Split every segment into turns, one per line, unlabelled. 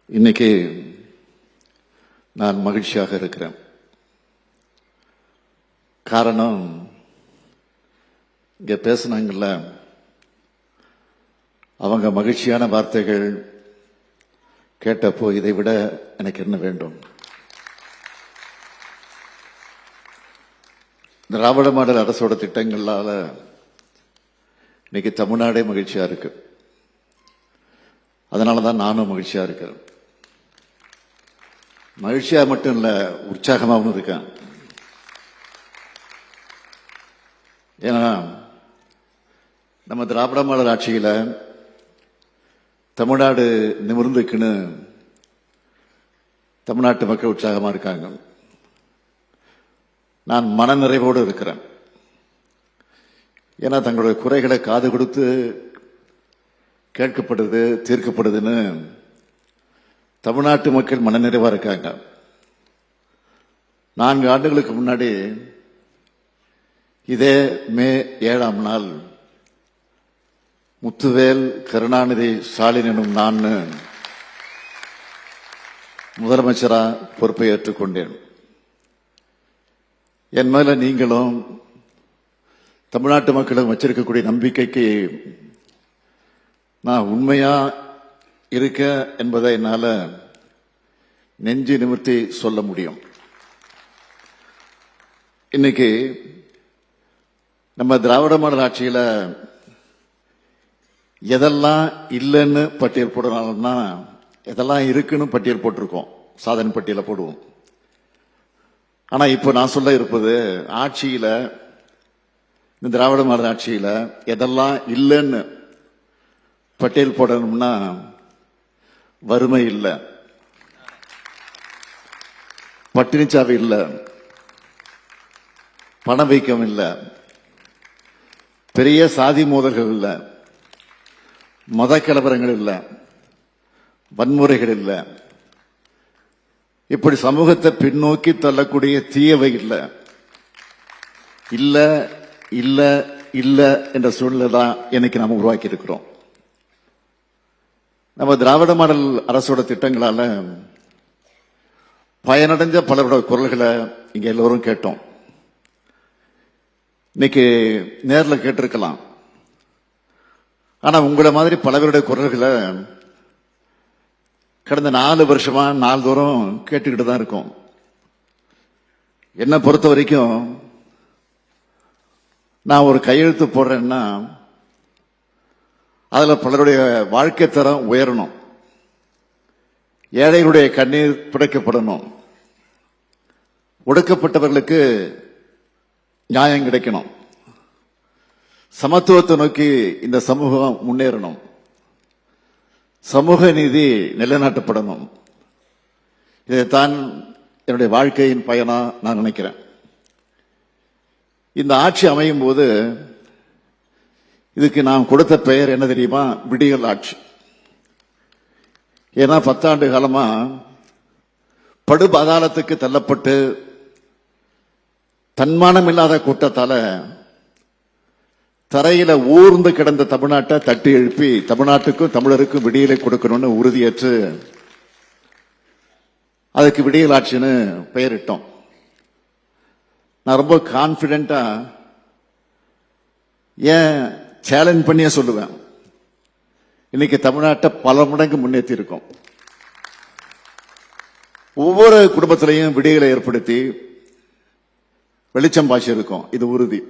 இன்னைக்கு நான் மகிழ்ச்சியாக இருக்கிறேன். காரணம், இங்க பேசினாங்கல்ல, அவங்க மகிழ்ச்சியான வார்த்தைகள் கேட்டப்போ இதை விட எனக்கு என்ன வேண்டும்? திராவிட மாடல் அரசோட திட்டங்களால இன்னைக்கு தமிழ்நாடே மகிழ்ச்சியா இருக்கு. அதனாலதான் நானும் மகிழ்ச்சியா இருக்கிறேன். மகிழ்ச்சியா மட்டும் இல்ல, உற்சாகமாகவும் இருக்கேன். ஏன்னா நம்ம திராவிட மாடல் ஆட்சியில தமிழ்நாடு நிமிர்ந்துக்குன்னு தமிழ்நாட்டு மக்கள் உற்சாகமா இருக்காங்க. நான் மனநிறைவோடு இருக்கிறேன். ஏன்னா தங்களுடைய குறைகளை காது கொடுத்து கேட்கப்படுது, தீர்க்கப்படுதுன்னு தமிழ்நாட்டு மக்கள் மனநிறைவா இருக்காங்க. 4 ஆண்டுகளுக்கு முன்னாடி இதே மே 7ஆம் நாள் முத்துவேல் கருணாநிதி ஸ்டாலின் எனும் நான் முதலமைச்சரா பொறுப்பை ஏற்றுக்கொண்டேன். என் மேல நீங்களும் தமிழ்நாட்டு மக்களும் வச்சிருக்கக்கூடிய நம்பிக்கைக்கு நான் உண்மையா இருக்க என்பதை என்னால நெஞ்சு நிமிர்த்தி சொல்ல முடியும். இன்னைக்கு நம்ம திராவிட மாடல் ஆட்சியில எதெல்லாம் இல்லைன்னு பட்டியல் போடணும்னா எதெல்லாம் இருக்குன்னு பட்டியல் போட்டிருக்கோம், சாதனை பட்டியல போடுவோம். ஆனா இப்போ நான் சொல்ல இருப்பது, ஆட்சியில இந்த திராவிட மாடல் ஆட்சியில எதெல்லாம் இல்லைன்னு பட்டியல் போடணும்னா வறுமை இல்லை, பட்டினிச்சாவு இல்லை, பணவீக்கம் இல்லை, பெரிய சாதி மோதல்கள் இல்லை, மத கலவரங்கள் இல்லை, வன்முறைகள் இல்லை, இப்படி சமூகத்தை பின்னோக்கி தள்ளக்கூடிய தீயவை இல்லை. இல்ல இல்ல இல்ல என்ற சூழ்நிலை தான் இன்னைக்கு நாம உருவாக்கி இருக்கிறோம். நம்ம திராவிட மாடல் அரசோட திட்டங்களால பயனடைஞ்ச பலரோட குரல்களை இங்க எல்லோரும் கேட்டோம். இன்னைக்கு நேரில் கேட்டிருக்கலாம். ஆனா உங்களை மாதிரி பல பேருடைய குரல்களை கடந்த 4 வருஷமா நாள்தோறும் கேட்டுக்கிட்டு தான் இருக்கோம். என்னை பொறுத்த வரைக்கும் நான் ஒரு கையெழுத்து போடுறேன்னா அதுல பலருடைய வாழ்க்கை தரம் உயரணும், ஏழைகளுடைய கண்ணீர் துடைக்கப்படணும், ஒடுக்கப்பட்டவர்களுக்கு நியாயம் கிடைக்கணும், சமத்துவத்தை நோக்கி இந்த சமூகம் முன்னேறணும், சமூக நீதி நிலைநாட்டப்படணும். இதைத்தான் என்னுடைய வாழ்க்கையின் பயனா நான் நினைக்கிறேன். இந்த ஆட்சி அமையும் போது இதுக்கு நாம் கொடுத்த பெயர் என்ன தெரியுமா? விடியல் ஆட்சி. ஏன்னா 10 ஆண்டு காலமா படுபாதாளத்துக்கு தள்ளப்பட்டு தன்மானம் இல்லாத கூட்டத்தால தரையில ஊர்ந்து கிடந்த தமிழ்நாட்டை தட்டி எழுப்பி தமிழ்நாட்டுக்கும் தமிழருக்கும் விடியலை கொடுக்கணும்னு உறுதியேற்று அதுக்கு விடியல் ஆட்சின்னு பெயரிட்டோம். நான் ரொம்ப கான்பிடென்டா ஏன் சேலஞ்ச் பண்ணியே சொல்லுவேன், இன்னைக்கு தமிழ்நாட்டை பல மடங்கு முன்னேற்றி இருக்கோம். ஒவ்வொரு குடும்பத்திலையும் விடியலை ஏற்படுத்தி வெளிச்சம் பாய்ச்சி இருக்கும், இது உறுதி.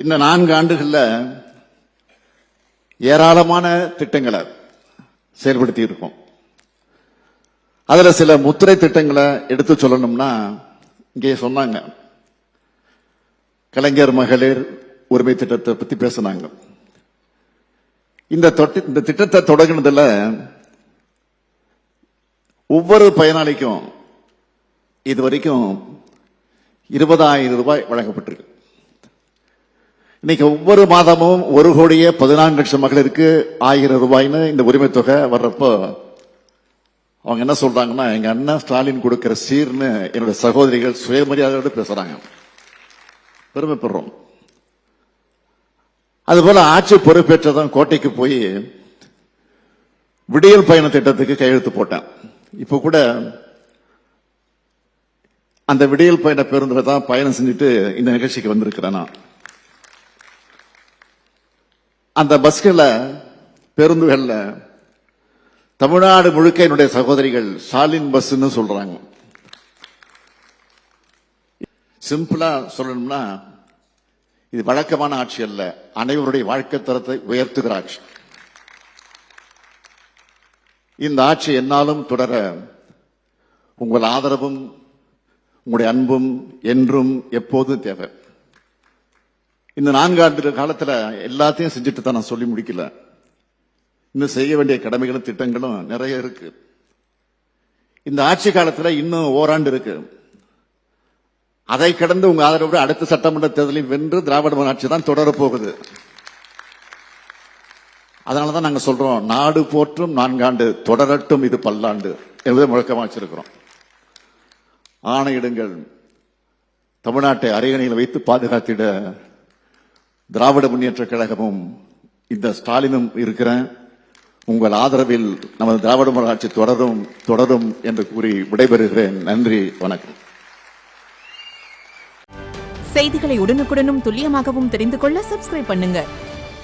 இந்த 4 ஆண்டுகள்ல ஏராளமான திட்டங்களை செயல்படுத்தி இருக்கோம். அதுல சில முத்திரை திட்டங்களை எடுத்து சொல்லணும்னா, இங்கே சொன்னாங்க கலைஞர் மகளிர் உரிமை திட்டத்தை பத்தி பேசினாங்க. இந்த திட்டத்தை தொடங்கினதுல ஒவ்வொரு பயனாளிக்கும் இதுவரைக்கும் 20,000 ரூபாய் வழங்கப்பட்டிருக்கு. இன்னைக்கு ஒவ்வொரு மாதமும் 1,14,00,000 மகளிருக்கு 1000 ரூபாய்னு இந்த உரிமை தொகை வர்றப்போ அவங்க என்ன சொல்றாங்கன்னா, எங்க அண்ணா ஸ்டாலின் கொடுக்கிற சீர்னு என்னுடைய சகோதரிகள் சுயமரியாதையோடு பேசுறாங்க. பெருமைப்படுறோம். அதுபோல ஆட்சி பொறுப்பேற்றதும் கோட்டைக்கு போய் விடியல் பயண திட்டத்துக்கு கையெழுத்து போட்டேன். இப்ப கூட அந்த விடியல் பயண பேருந்துல தான் பயணம் செஞ்சுட்டு இந்த நிகழ்ச்சிக்கு வந்திருக்கிறேன். நான் அந்த பஸ்கள பேருந்துகள்ல தமிழ்நாடு முழுக்க என்னுடைய சகோதரிகள் ஸ்டாலின் பஸ்ன்னு சொல்றாங்க. சிம்பிளா சொல்லணும்னா இது வழக்கமான ஆட்சி அல்ல, அனைவருடைய வாழ்க்கை தரத்தை உயர்த்துகிற ஆட்சி. இந்த ஆட்சி என்னாலும் தொடர உங்கள் ஆதரவும் உங்களுடைய அன்பும் என்றும் எப்போதும் தேவை. இந்த 4 ஆண்டு காலத்துல எல்லாத்தையும் செஞ்சுட்டு தான் நான் சொல்லி முடிக்கல. இன்னும் செய்ய வேண்டிய கடமைகளும் திட்டங்களும் நிறைய இருக்கு. இந்த ஆட்சி காலத்துல இன்னும் ஓராண்டு இருக்கு. அதை கடந்து உங்க ஆதரவோடு அடுத்த சட்டமன்ற தேர்தலில் வென்று திராவிட ஆட்சி தான் தொடரப் போகுது. அதனாலதான் நாங்க சொல்றோம், நாடு போற்றும் 4 ஆண்டு தொடரட்டும் இது பல்லாண்டு என்பதை முழக்கமா வச்சிருக்கிறோம். ஆணையிடுங்கள், தமிழ்நாட்டை அரியணையில் வைத்து பாதுகாத்திட திராவிட முன்னேற்ற கழகமும் இந்த ஸ்டாலினும் இருக்கிறேன். உங்கள் ஆதரவில் நமது திராவிட ஆட்சி தொடரும் என்று கூறி விடைபெறுகிறேன். நன்றி, வணக்கம்.
செய்திகளை உடனுக்குடனும் துல்லியமாகவும் தெரிந்து கொள்ள சப்ஸ்கிரைப் பண்ணுங்க.